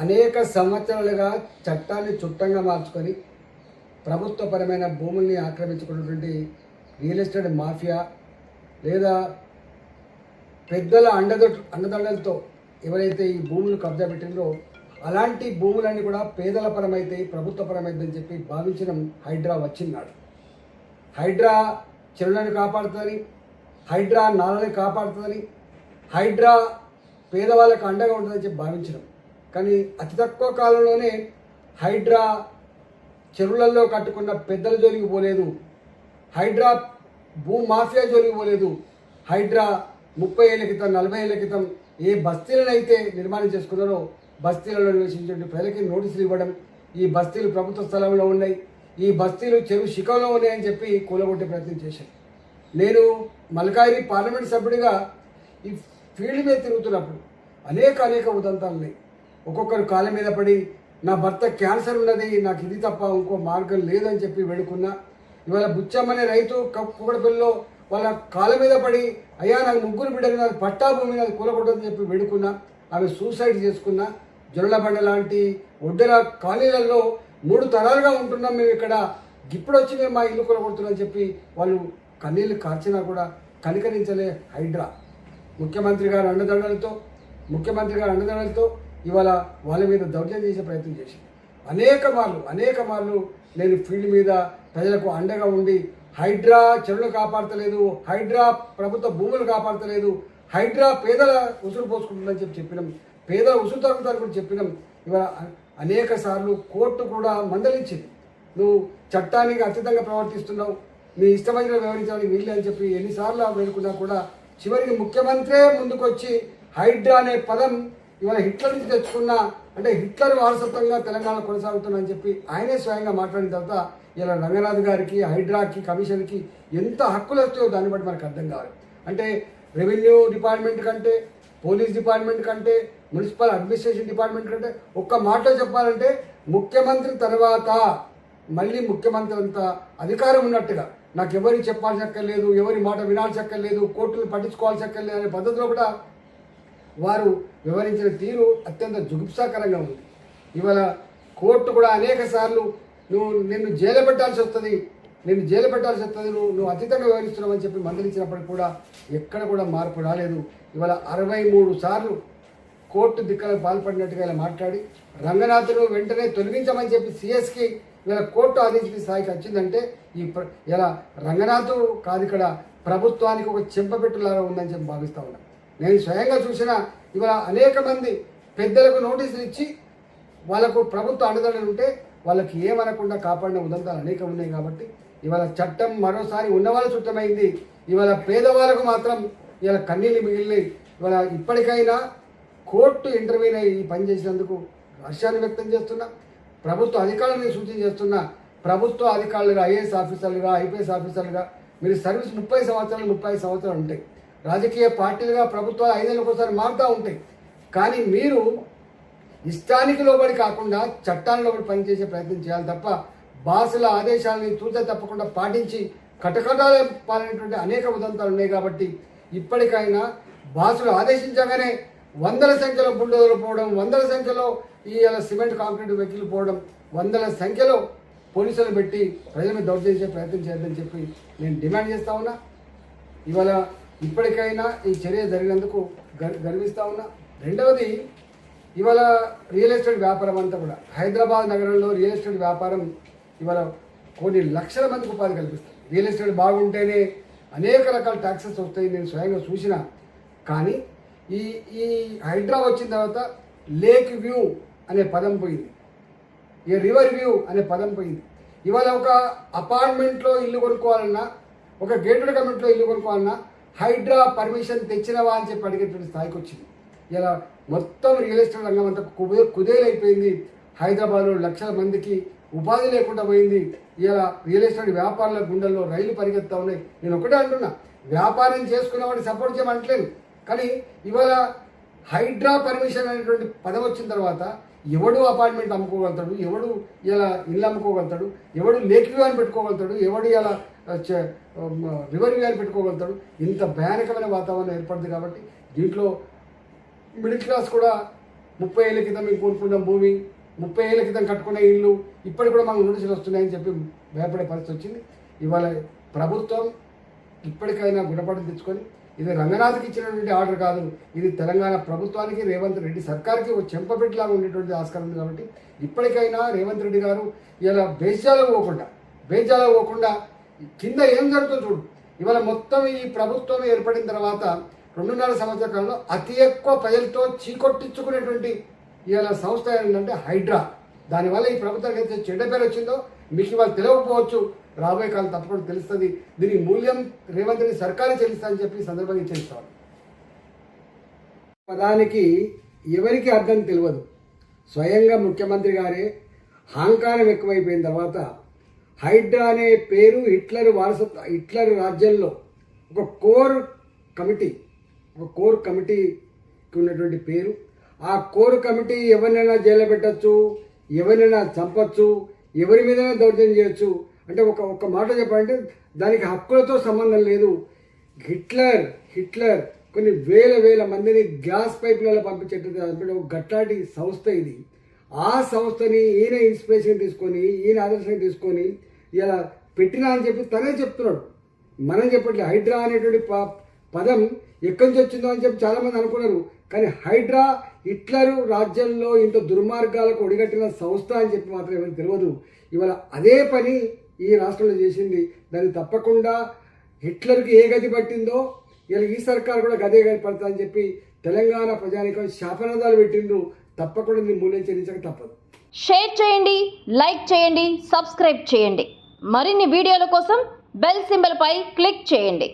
అనేక సంవత్సరాలుగా చట్టాన్ని చుట్టంగా మార్చుకొని ప్రభుత్వపరమైన భూముల్ని ఆక్రమించుకున్నటువంటి రియల్ ఎస్టేట్ మాఫియా లేదా పెద్దల అండదండలతో ఎవరైతే ఈ భూములు కబ్జా పెట్టిందో అలాంటి భూములన్నీ కూడా పేదల పరమైతే ప్రభుత్వపరమైందని చెప్పి భావించడం హైడ్రా వచ్చినాడు. హైడ్రా చెరువులను కాపాడుతుందని, హైడ్రా నాలని కాపాడుతుందని, హైడ్రా పేదవాళ్ళకు అండగా ఉంటుందని చెప్పి భావించడం. కానీ అతి తక్కువ కాలంలోనే హైడ్రా చెరువులలో కట్టుకున్న పెద్దల జోలికి పోలేదు, హైడ్రా భూ మాఫియా జోలికి పోలేదు. హైడ్రా 30 ఏళ్ల క్రితం 40 ఏళ్ల క్రితం ఏ బస్తీలను అయితే నిర్మాణం చేసుకున్నారో బస్తీలలో నివసించే ప్రజలకి నోటీసులు ఇవ్వడం, ఈ బస్తీలు ప్రభుత్వ స్థలంలో ఉన్నాయి, ఈ బస్తీలు చెరువు శిఖంలో ఉన్నాయని చెప్పి కూలగొట్టే ప్రయత్నం చేశాను. నేను మల్కాయిరి పార్లమెంట్ సభ్యుడిగా ఈ ఫీల్డ్ మీద తిరుగుతున్నప్పుడు అనేక ఉదంతాలు ఉన్నాయి. ఒక్కొక్కరు కాళ్ళ మీద పడి నా భర్త క్యాన్సర్ ఉన్నది, నాకు ఇది తప్ప ఇంకో మార్గం లేదని చెప్పి వేడుకున్నా. ఇవాళ బుచ్చమ్మనే రైతు కుక్కడపల్లిలో వాళ్ళ కాళ్ళ మీద పడి అయ్యా నాకు 3 బిడ్డలు నాకు పట్టా భూమి నాకు కూలగొట్టదని చెప్పి వేడుకున్నా. ఆమె సూసైడ్ చేసుకున్నా. జొన్నబండ లాంటి ఒడ్డెల కాలనీలలో 3 తరాలుగా ఉంటున్నాం మేము ఇక్కడ, ఇప్పుడు వచ్చి మేము మా ఇల్లు కూలగొడుతున్నామని చెప్పి వాళ్ళు కన్నీళ్ళు కార్చినా కూడా కనికరించలే హైడ్రా. ముఖ్యమంత్రి గారు అండదండలతో ఇవాళ వాళ్ళ మీద దౌర్జన్యం చేసే ప్రయత్నం చేసి అనేక మార్లు నేను ఫీల్డ్ మీద ప్రజలకు అండగా ఉండి హైడ్రా చెరువులు కాపాడతలేదు, హైడ్రా ప్రభుత్వ భూములు కాపాడతలేదు, హైడ్రా పేదల ఉసురు పోసుకుంటుందని చెప్పినాం, పేదల ఉసురు తగ్గుతారు కూడా చెప్పినాం. ఇవాళ అనేక సార్లు కోర్టు కూడా మందలించింది, నువ్వు చట్టానికి అతీతంగా ప్రవర్తిస్తున్నావు, నీ ఇష్టమైన వ్యవహరించడానికి వీళ్ళు అని చెప్పి ఎన్నిసార్లు వేడుకున్నా కూడా చివరికి ముఖ్యమంత్రే ముందుకొచ్చి హైడ్రా అనే పదం ఇవాళ హిట్లర్ నుంచి తెచ్చుకున్న, అంటే హిట్లర్ వారసత్వంగా తెలంగాణ కొనసాగుతుందని చెప్పి ఆయనే స్వయంగా మాట్లాడిన తర్వాత ఇలా రంగనాథ్ గారికి, హైడ్రాకి, కమిషన్కి ఎంత హక్కులు వస్తాయో దాన్ని బట్టి మనకు అర్థం కావాలి. అంటే రెవెన్యూ డిపార్ట్మెంట్ కంటే, పోలీస్ డిపార్ట్మెంట్ కంటే, మున్సిపల్ అడ్మినిస్ట్రేషన్ డిపార్ట్మెంట్ కంటే ఒక్క మాటలో చెప్పాలంటే ముఖ్యమంత్రి తర్వాత మళ్ళీ ముఖ్యమంత్రి అంత అధికారం ఉన్నట్టుగా నాకు ఎవరికి చెప్పాల్సి అక్కర్లేదు, ఎవరి మాట వినాల్సి అక్కర్లేదు, కోర్టులు పట్టించుకోవాల్సి అక్కర్లేదు అనే పద్ధతిలో కూడా వారు వివరించిన తీరు అత్యంత జుగుప్సాకరంగా ఉంది. ఇవాళ కోర్టు కూడా అనేక సార్లు నిన్ను జైలు పెట్టాల్సి వస్తుంది, నువ్వు అతీతంగా వివరిస్తున్నావు అని చెప్పి మందలించినప్పటికీ కూడా ఎక్కడ కూడా మార్పు రాలేదు. ఇవాళ 63 సార్లు కోర్టు దిక్కలకు పాల్పడినట్టుగా ఇలా మాట్లాడి రంగనాథ్ను వెంటనే తొలగించమని చెప్పి సిఎస్కి ఇవాళ కోర్టు ఆదేశించిన స్థాయికి వచ్చిందంటే ఇలా రంగనాథ్ కాదు, ఇక్కడ ప్రభుత్వానికి ఒక చెంపపెట్టులాగా ఉందని చెప్పి భావిస్తూ ఉన్నా. నేను స్వయంగా చూసిన ఇవాళ అనేక మంది పెద్దలకు నోటీసులు ఇచ్చి వాళ్ళకు ప్రభుత్వ అండదండలు ఉంటే వాళ్ళకి ఏమనకుండా కాపాడిన ఉదంతాలు అనేక ఉన్నాయి. కాబట్టి ఇవాళ చట్టం మరోసారి ఉన్నవాళ్ళ చుట్టమైంది, ఇవాళ పేదవాళ్ళకు మాత్రం ఇవాళ కన్నీళ్ళు మిగిలినాయి. ఇవాళ ఇప్పటికైనా కోర్టు ఇంటర్వ్యూని ఈ పని చేసినందుకు హర్షాన్ని వ్యక్తం చేస్తున్నా. ప్రభుత్వ అధికారులను సూచన చేస్తున్నా, ప్రభుత్వ అధికారులుగా ఐఏఎస్ ఆఫీసర్లుగా, ఐపీఎస్ ఆఫీసర్లుగా మీరు సర్వీస్ 30 సంవత్సరాలు ఉంటాయి. రాజకీయ పార్టీలుగా ప్రభుత్వాలు 5 ఏళ్ళకి ఒకసారి మారుతూ ఉంటాయి. కానీ మీరు ఇష్టానికి లోబడి కాకుండా చట్టాల లోబడి పనిచేసే ప్రయత్నం చేయాలి తప్ప బాసుల ఆదేశాలని తూచ తప్పకుండా పాటించి కటకటాలు పాలైనటువంటి అనేక ఉదంతాలు ఉన్నాయి. కాబట్టి ఇప్పటికైనా బాసులు ఆదేశించగానే 100ల సంఖ్యలో బుల్డోజర్లు పోవడం, 100ల సంఖ్యలో ఈ సిమెంట్ కాంక్రీట్ వెహికల్ పోవడం, 100ల సంఖ్యలో పోలీసులు పెట్టి ప్రజల మీద దౌర్జన్యం ప్రయత్నం చేయొద్దని చెప్పి నేను డిమాండ్ చేస్తా ఉన్నా. ఇవాళ ఇప్పటికైనా ఈ చర్య జరిగినందుకు గర్విస్తూ ఉన్నా. రెండవది, ఇవాళ రియల్ ఎస్టేట్ వ్యాపారం అంతా కూడా హైదరాబాద్ నగరంలో రియల్ ఎస్టేట్ వ్యాపారం ఇవాళ కొన్ని లక్షల మందికి ఉపాధి కల్పిస్తుంది. రియల్ ఎస్టేట్ బాగుంటేనే అనేక రకాల ట్యాక్సెస్ వస్తాయి, నేను స్వయంగా చూసిన. కానీ ఈ హైడ్రా వచ్చిన తర్వాత లేక్ వ్యూ అనే పదం పోయింది, ఈ రివర్ వ్యూ అనే పదం పోయింది. ఇవాళ ఒక అపార్ట్మెంట్లో ఇల్లు కొనుక్కోవాలన్నా, ఒక గేటెడ్ కమ్యూనిటీలో ఇల్లు కొనుక్కోవాలన్నా హైడ్రా పర్మిషన్ తెచ్చినవా అని చెప్పి అడిగేటువంటి స్థాయికి వచ్చింది. ఇలా మొత్తం రియల్ ఎస్టేట్ రంగం అంతా కుదేలైపోయింది. హైదరాబాద్లో లక్షల మందికి ఉపాధి లేకుండా పోయింది. ఇలా రియల్ ఎస్టేట్ వ్యాపారుల గుండెల్లో రైలు పరిగెత్తా ఉన్నాయి. నేను ఒకటే అంటున్నా, వ్యాపారం చేసుకునేవాడిని సపోర్ట్ చేయమంటలేదు. కానీ ఇవాళ హైడ్రా పర్మిషన్ అనేటువంటి పదం వచ్చిన తర్వాత ఎవడు అపార్ట్మెంట్ అమ్ముకోగలుగుతాడు, ఎవడు ఇలా ఇల్లు అమ్ముకోగలుగుతాడు, ఎవడు లేక్ వ్యూ అని పెట్టుకోగలుగుతాడు, ఎవడు ఇలా రివర్ వ్యూ అని పెట్టుకోగలుగుతాడు. ఇంత భయానకమైన వాతావరణం ఏర్పడుతుంది. కాబట్టి దీంట్లో మిడిల్ క్లాస్ కూడా 30 ఏళ్ళ క్రితం మేము కొనుక్కున్న భూమి, 30 ఏళ్ళ క్రితం కట్టుకున్న ఇల్లు ఇప్పటికి కూడా మాకు నోటీసులు వస్తున్నాయని చెప్పి భయపడే పరిస్థితి వచ్చింది. ఇవాళ ప్రభుత్వం ఇప్పటికైనా గుణపాఠం తెచ్చుకొని ఇది రంగనాథ్కి ఇచ్చినటువంటి ఆర్డర్ కాదు, ఇది తెలంగాణ ప్రభుత్వానికి రేవంత్ రెడ్డి సర్కార్కి ఒక చెంపపెట్టులాగా ఉండేటువంటి ఆస్కారం ఉంది. కాబట్టి ఇప్పటికైనా రేవంత్ రెడ్డి గారు ఇలా బేజాలకు పోకుండా కింద ఏం జరుగుతుందో చూడు. ఇవాళ మొత్తం ఈ ప్రభుత్వం ఏర్పడిన తర్వాత 2.5 సంవత్సరాల కాలంలో అతి ఎక్కువ ప్రజలతో చీకొట్టించుకునేటువంటి ఇవాళ సంస్థ ఏంటంటే హైడ్రా. దానివల్ల ఈ ప్రభుత్వానికి అయితే చెడ్డ పేరు వచ్చిందో మీకు ఇవాళ తెలియకపోవచ్చు, రాబోయే కాలం తప్పకుండా తెలుస్తుంది. దీని మూల్యం రేవంత్ రెడ్డి సర్కారే చెల్లిస్తారని చెప్పి సందర్భంగా చేస్తారు. పదానికి ఎవరికి అర్థం తెలియదు. స్వయంగా ముఖ్యమంత్రి గారే అహంకారం ఎక్కువైపోయిన తర్వాత హైడ్రా అనే పేరు హిట్లర్ రాజ్యంలో ఒక కోర్ కమిటీకి ఉన్నటువంటి పేరు. ఆ కోర్ కమిటీ ఎవరినైనా జైల్లో పెట్టచ్చు, ఎవరినైనా చంపచ్చు, ఎవరి మీదైనా దౌర్జన్యం చేయొచ్చు. అంటే ఒక మాట చెప్పాలంటే దానికి హక్కులతో సంబంధం లేదు. హిట్లర్ కొన్ని వేల మందిని గ్యాస్ పైపులలో పంపించేటప్పుడు ఒక గట్లాంటి సంస్థ ఇది. ఆ సంస్థని ఈయన ఇన్స్పిరేషన్ తీసుకొని, ఈయన ఆదర్శంగా తీసుకొని ఇలా పెట్టినా అని చెప్పి తనే చెప్తున్నాడు, మనం చెప్పట్లేదు. హైడ్రా అనేటువంటి పదం ఎక్కడి నుంచి వచ్చిందో అని చెప్పి చాలామంది అనుకున్నారు. కానీ హైడ్రా హిట్లర్ రాజ్యంలో ఇంత దుర్మార్గాలకు ఒడిగట్టిన సంస్థ అని చెప్పి మాత్రం ఎవరికి తెలియదు. ఇవాళ అదే పని ఈ రాష్ట్రంలో చేసింది. దాన్ని తప్పకుండా హిట్లర్కి ఏ గతి పట్టిందో ఇలా ఈ సర్కారు కూడా గదే గతి పడుతుందని చెప్పి తెలంగాణ ప్రజానికం శాపనాదాలు పెట్టిండ్రు. తప్పకుండా దీన్ని మూల్యం చెల్లించక తప్పదు. షేర్ చేయండి, లైక్ చేయండి, సబ్స్క్రైబ్ చేయండి. మరిన్ని వీడియోల కోసం బెల్ సింబల్ పై క్లిక్ చేయండి.